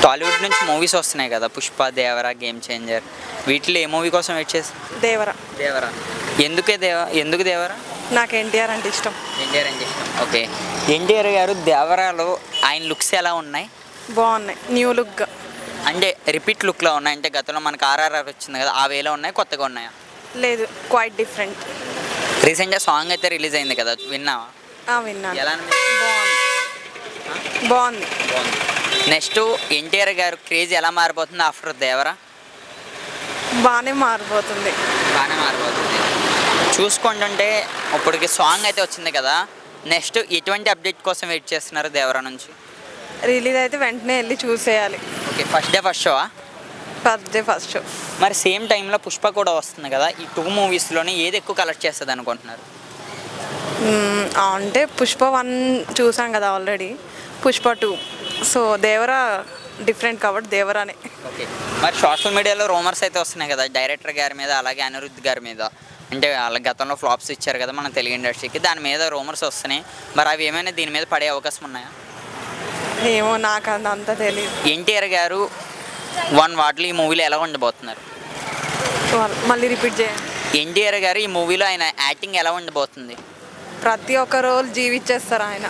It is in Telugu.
టాలీవుడ్ నుంచి మూవీస్ వస్తున్నాయి కదా, పుష్ప, దేవరా, గేమ్ చేంజర్, వీటిలో ఏ మూవీ కోసం వెయిట్ చేసి? దేవరా. దేవరా ఎందుకు దేవరా? నాకు ఎన్టీఆర్ అంటే ఇష్టం. ఎన్టీఆర్ అంటే ఇష్టం. ఓకే, ఎన్టీఆర్ గారు దేవరాలో ఆయన లుక్స్ ఎలా ఉన్నాయి? బాగున్నాయి, న్యూ లుక్. అంటే రిపీట్ లుక్లో ఉన్నాయి, అంటే గతంలో మనకు ఆర్ఆర్ఆర్ వచ్చింది కదా, ఆ వేలో ఉన్నాయి, కొత్తగా ఉన్నాయా? లేదు, క్వైట్ డిఫరెంట్. రీసెంట్గా సాంగ్ అయితే రిలీజ్ అయింది కదా, విన్నావా? విన్నాను. ఎలా బాగుంది. బాగుంది. నెక్స్ట్ ఎన్టీఆర్ గారు క్రేజ్ ఎలా మారిపోతుంది ఆఫ్టర్ దేవరా? బాగానే మారిపోతుంది. చూసుకుంటుంటే ఇప్పటికి సాంగ్ అయితే వచ్చింది కదా, నెక్స్ట్ ఎటువంటి అప్డేట్ కోసం వెయిట్ చేస్తున్నారు దేవరా నుంచి? రిలీజ్ అయితే వెంటనే వెళ్ళి చూసేయాలి. Okay, first day first show? First show. మరి సేమ్ టైంలో పుష్ప కూడా వస్తుంది కదా, ఈ 2 మూవీస్లోనే ఏది ఎక్కువ కలెక్ట్ చేస్తుంది అనుకుంటున్నారు? అంటే పుష్ప 1 చూసాం కదా already, Pushpa 2. So Devara different కాబట్టి దేవరానే. ఓకే, మరి సోషల్ మీడియాలో రూమర్స్ అయితే వస్తున్నాయి కదా డైరెక్టర్ గారి మీద, అలాగే అనిరుద్ధ్ గారి మీద, అంటే వాళ్ళ గతంలో ఫ్లాప్స్ ఇచ్చారు కదా మన తెలుగు ఇండస్ట్రీకి, దాని మీద రూమర్స్ వస్తున్నాయి. మరి అవి ఏమైనా దీని మీద పడే అవకాశం ఉన్నాయా? ఏమో, నాకు అంతా తెలియదు. ఎన్టీఆర్ గారు 1 వాటిలో ఈ మూవీలో ఎలా ఉండబోతున్నారు? మళ్ళీ రిపీట్ చేయండి. ఎన్టీఆర్ గారు ఈ మూవీలో ఆయన యాక్టింగ్ ఎలా ఉండబోతుంది? ప్రతి ఒక్క రోల్ జీవిచ్చేస్తారు ఆయన.